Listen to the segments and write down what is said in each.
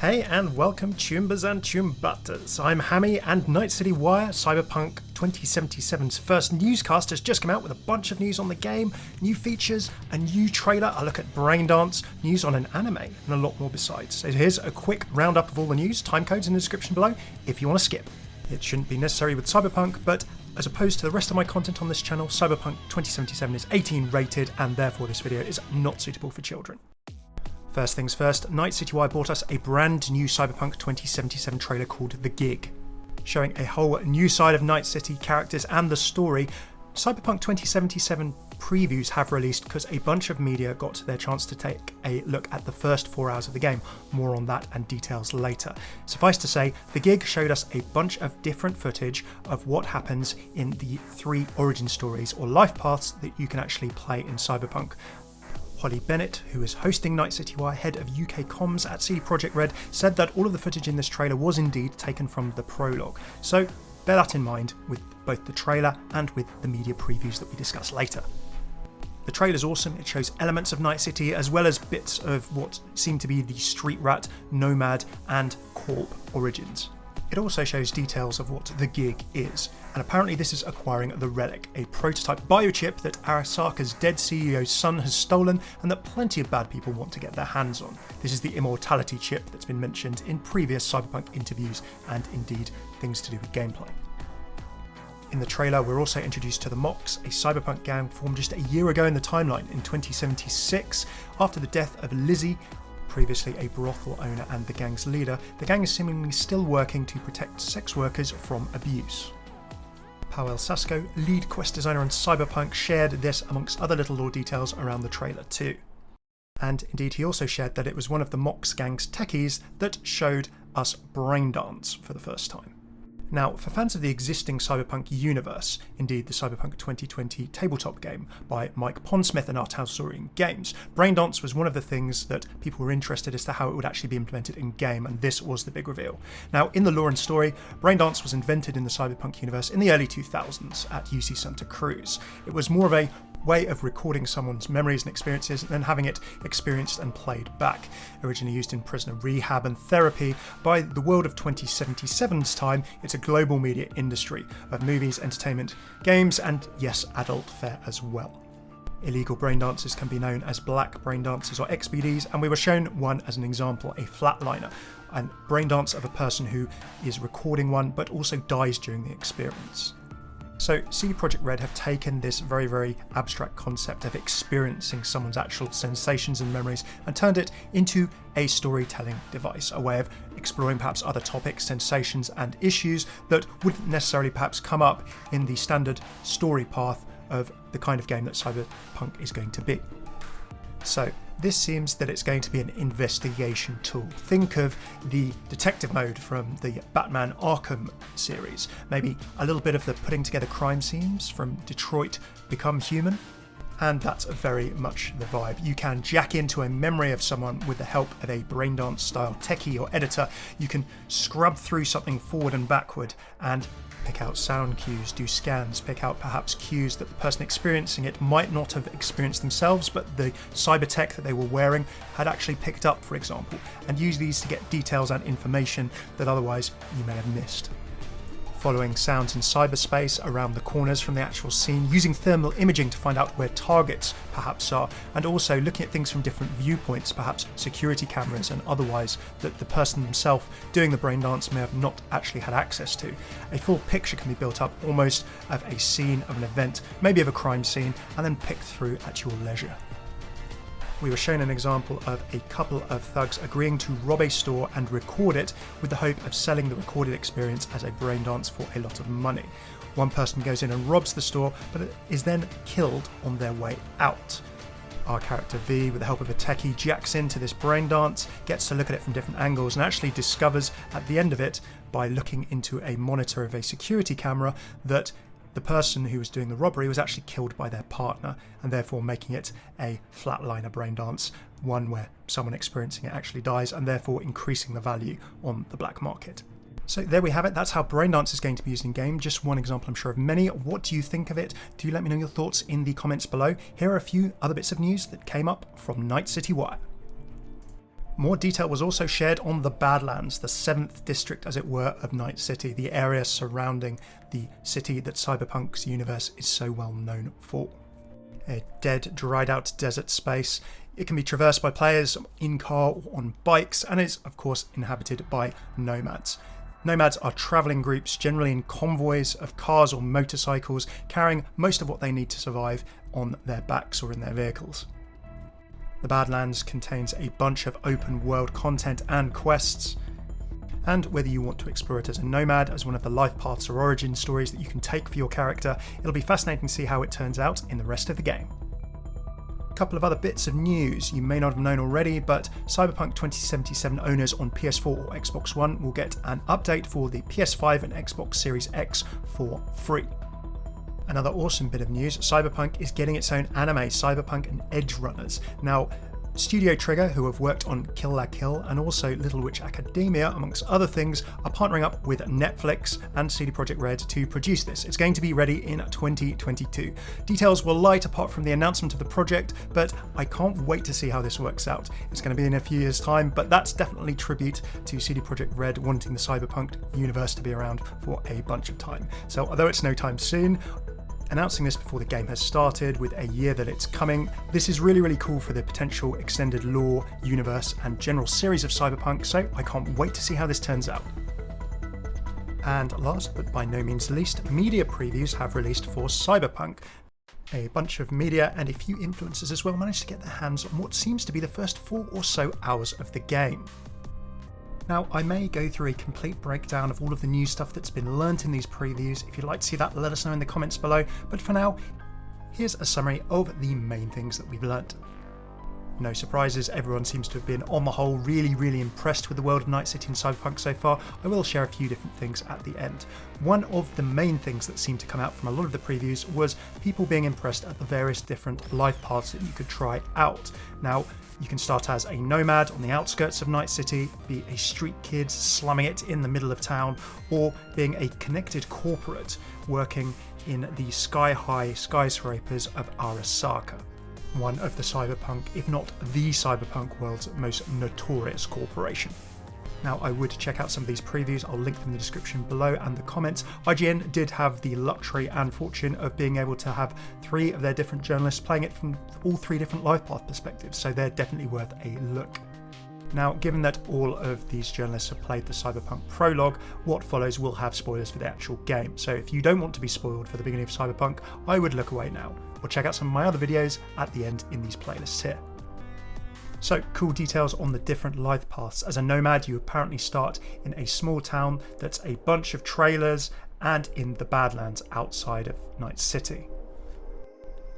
Hey and welcome Tumbers and Tumbatas. I'm Hammeh and Night City Wire, Cyberpunk 2077's first newscast has just come out with a bunch of news on the game, new features, a new trailer, a look at Braindance, news on an anime, and a lot more besides. So here's a quick roundup of all the news, timecodes in the description below if you want to skip. It shouldn't be necessary with Cyberpunk, but as opposed to the rest of my content on this channel, Cyberpunk 2077 is 18 rated and therefore this video is not suitable for children. First things first, Night City Wire brought us a brand new Cyberpunk 2077 trailer called The Gig. Showing a whole new side of Night City characters and the story, Cyberpunk 2077 previews have released because a bunch of media got their chance to take a look at the first 4 hours of the game. More on that and details later. Suffice to say, The Gig showed us a bunch of different footage of what happens in the 3 origin stories or life paths that you can actually play in Cyberpunk. Holly Bennett, who is hosting Night City Wire, head of UK comms at CD Projekt Red, said that all of the footage in this trailer was indeed taken from the prologue. So bear that in mind with both the trailer and with the media previews that we discuss later. The trailer's awesome, it shows elements of Night City as well as bits of what seem to be the Street Rat, Nomad and Corp origins. It also shows details of what the Gig is, and apparently this is acquiring the Relic, a prototype biochip that Arasaka's dead CEO's son has stolen and that plenty of bad people want to get their hands on. This is the immortality chip that's been mentioned in previous Cyberpunk interviews and indeed things to do with gameplay. In the trailer, we're also introduced to the Mox, a cyberpunk gang formed just a year ago in the timeline in 2076 after the death of Lizzie, previously a brothel owner and the gang's leader. The gang is seemingly still working to protect sex workers from abuse. Powell Sasko, lead quest designer on Cyberpunk, shared this amongst other little lore details around the trailer too. And indeed he also shared that it was one of the Mox gang's techies that showed us Braindance for the first time. Now, for fans of the existing Cyberpunk universe, indeed the Cyberpunk 2020 tabletop game by Mike Pondsmith and Artausorian Games, Braindance was one of the things that people were interested as to how it would actually be implemented in game, and this was the big reveal. Now, in the lore and story, Braindance was invented in the Cyberpunk universe in the early 2000s at UC Santa Cruz. It was more of a way of recording someone's memories and experiences and then having it experienced and played back. Originally used in prisoner rehab and therapy, by the world of 2077's time, it's a global media industry of movies, entertainment, games, and yes, adult fare as well. Illegal braindancers can be known as black braindancers or XBDs, and we were shown one as an example, a flatliner, a braindance of a person who is recording one but also dies during the experience. So CD Projekt Red have taken this very, very abstract concept of experiencing someone's actual sensations and memories and turned it into a storytelling device, a way of exploring perhaps other topics, sensations and issues that wouldn't necessarily perhaps come up in the standard story path of the kind of game that Cyberpunk is going to be. So this seems that it's going to be an investigation tool. Think of the detective mode from the Batman Arkham series. Maybe a little bit of the putting together crime scenes from Detroit Become Human. And that's very much the vibe. You can jack into a memory of someone with the help of a Braindance style techie or editor. You can scrub through something forward and backward and pick out sound cues, do scans, pick out perhaps cues that the person experiencing it might not have experienced themselves, but the cyber tech that they were wearing had actually picked up, for example, and use these to get details and information that otherwise you may have missed. Following sounds in cyberspace around the corners from the actual scene, using thermal imaging to find out where targets perhaps are, and also looking at things from different viewpoints, perhaps security cameras and otherwise that the person themselves doing the braindance may have not actually had access to. A full picture can be built up almost of a scene of an event, maybe of a crime scene, and then picked through at your leisure. We were shown an example of a couple of thugs agreeing to rob a store and record it with the hope of selling the recorded experience as a braindance for a lot of money. One person goes in and robs the store, but is then killed on their way out. Our character V, with the help of a techie, jacks into this braindance, gets to look at it from different angles, and actually discovers at the end of it, by looking into a monitor of a security camera, that the person who was doing the robbery was actually killed by their partner, and therefore making it a flatliner braindance, one where someone experiencing it actually dies, and therefore increasing the value on the black market. So there we have it, that's how Braindance is going to be used in game. Just one example, I'm sure, of many. What do you think of it? Do let me know your thoughts in the comments below. Here are a few other bits of news that came up from Night City Wire. More detail was also shared on the Badlands, the 7th district as it were of Night City, the area surrounding the city that Cyberpunk's universe is so well known for. A dead, dried out desert space. It can be traversed by players in car or on bikes, and is of course inhabited by nomads. Nomads are travelling groups, generally in convoys of cars or motorcycles, carrying most of what they need to survive on their backs or in their vehicles. The Badlands contains a bunch of open world content and quests, and whether you want to explore it as a nomad, as one of the life paths or origin stories that you can take for your character, it'll be fascinating to see how it turns out in the rest of the game. A couple of other bits of news you may not have known already, but Cyberpunk 2077 owners on PS4 or Xbox One will get an update for the PS5 and Xbox Series X for free. Another awesome bit of news, Cyberpunk is getting its own anime, Cyberpunk and Edgerunners. Now, Studio Trigger, who have worked on Kill La Kill and also Little Witch Academia, amongst other things, are partnering up with Netflix and CD Projekt Red to produce this. It's going to be ready in 2022. Details were light apart from the announcement of the project, but I can't wait to see how this works out. It's going to be in a few years' time, but that's definitely tribute to CD Projekt Red wanting the Cyberpunk universe to be around for a bunch of time. So although it's no time soon, announcing this before the game has started, with a year that it's coming, this is really cool for the potential extended lore, universe and general series of Cyberpunk, so I can't wait to see how this turns out. And last but by no means least, media previews have released for Cyberpunk. A bunch of media and a few influencers as well managed to get their hands on what seems to be the first 4 or so hours of the game. Now, I may go through a complete breakdown of all of the new stuff that's been learnt in these previews. If you'd like to see that, let us know in the comments below. But for now, here's a summary of the main things that we've learnt. No surprises, everyone seems to have been, on the whole, really impressed with the world of Night City and Cyberpunk so far. I will share a few different things at the end. One of the main things that seemed to come out from a lot of the previews was people being impressed at the various different life paths that you could try out. Now, you can start as a nomad on the outskirts of Night City, be a street kid slumming it in the middle of town, or being a connected corporate working in the sky-high skyscrapers of Arasaka, one of the Cyberpunk, if not the Cyberpunk world's most notorious corporation. Now, I would check out some of these previews, I'll link them in the description below and the comments. IGN did have the luxury and fortune of being able to have 3 of their different journalists playing it from all 3 different life path perspectives, so they're definitely worth a look. Now, given that all of these journalists have played the Cyberpunk prologue, what follows will have spoilers for the actual game, so if you don't want to be spoiled for the beginning of Cyberpunk, I would look away now, or check out some of my other videos at the end in these playlists here. So, cool details on the different life paths. As a nomad, you apparently start in a small town that's a bunch of trailers and in the Badlands outside of Night City.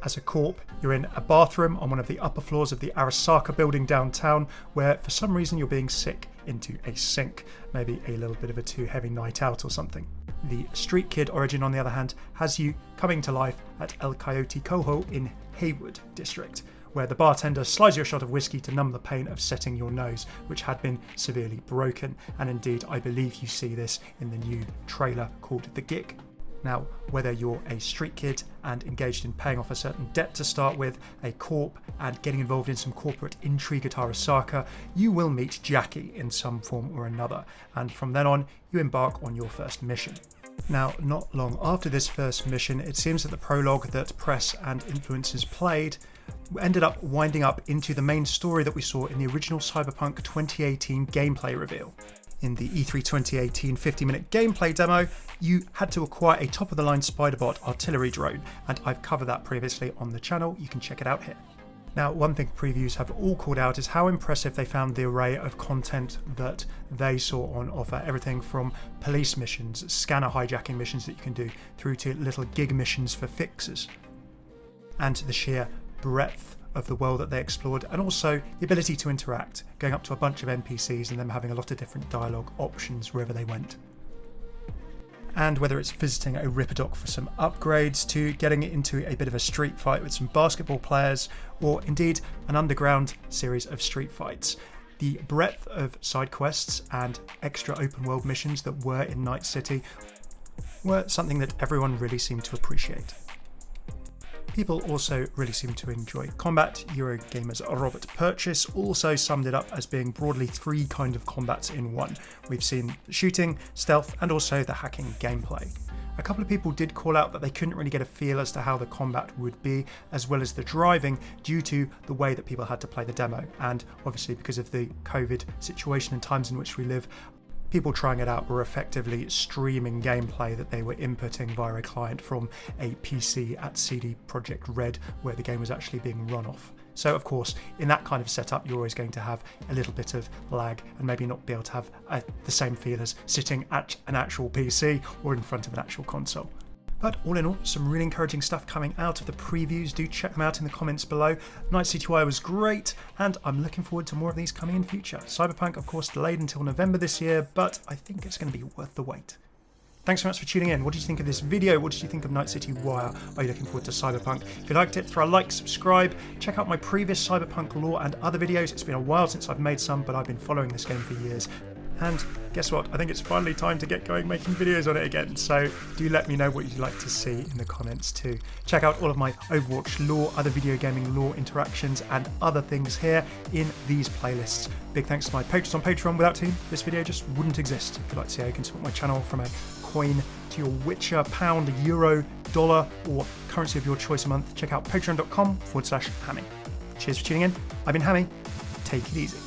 As a corp, you're in a bathroom on one of the upper floors of the Arasaka building downtown, where for some reason you're being sick into a sink, maybe a little bit of a too heavy night out or something. The street kid origin, on the other hand, has you coming to life at El Coyote Coho in Haywood District, where the bartender slides you a shot of whiskey to numb the pain of setting your nose, which had been severely broken. And indeed, I believe you see this in the new trailer called The Gig. Now, whether you're a street kid and engaged in paying off a certain debt to start with, a corp, and getting involved in some corporate intrigue at Arasaka, you will meet Jackie in some form or another, and from then on, you embark on your first mission. Now, not long after this first mission, it seems that the prologue that press and influencers played ended up winding up into the main story that we saw in the original Cyberpunk 2018 gameplay reveal. In the E3 2018 50-minute gameplay demo, you had to acquire a top-of-the-line Spiderbot artillery drone, and I've covered that previously on the channel, you can check it out here. Now, one thing previews have all called out is how impressive they found the array of content that they saw on offer. Everything from police missions, scanner hijacking missions that you can do, through to little gig missions for fixers. And the sheer breadth of the world that they explored, and also the ability to interact, going up to a bunch of NPCs and them having a lot of different dialogue options wherever they went. And whether it's visiting a Ripperdoc for some upgrades, to getting into a bit of a street fight with some basketball players, or indeed an underground series of street fights. The breadth of side quests and extra open world missions that were in Night City were something that everyone really seemed to appreciate. People also really seem to enjoy combat. Eurogamer's Robert Purchase also summed it up as being broadly 3 kind of combats in one. We've seen shooting, stealth, and also the hacking gameplay. A couple of people did call out that they couldn't really get a feel as to how the combat would be, as well as the driving, due to the way that people had to play the demo. And obviously because of the COVID situation and times in which we live, people trying it out were effectively streaming gameplay that they were inputting via a client from a PC at CD Projekt Red, where the game was actually being run off. So of course, in that kind of setup, you're always going to have a little bit of lag and maybe not be able to have the same feel as sitting at an actual PC or in front of an actual console. But all in all, some really encouraging stuff coming out of the previews. Do check them out in the comments below. Night City Wire was great, and I'm looking forward to more of these coming in future. Cyberpunk, of course, delayed until November this year, but I think it's going to be worth the wait. Thanks so much for tuning in. What did you think of this video? What did you think of Night City Wire? Are you looking forward to Cyberpunk? If you liked it, throw a like, subscribe, check out my previous Cyberpunk lore and other videos. It's been a while since I've made some, but I've been following this game for years. And guess what? I think it's finally time to get going making videos on it again. So do let me know what you'd like to see in the comments too. Check out all of my Overwatch lore, other video gaming lore interactions, and other things here in these playlists. Big thanks to my patrons on Patreon. Without whom this video just wouldn't exist. If you'd like to see how you can support my channel from a coin to your Witcher, pound, euro, dollar, or currency of your choice a month, check out patreon.com/Hammeh. Cheers for tuning in. I've been Hammeh. Take it easy.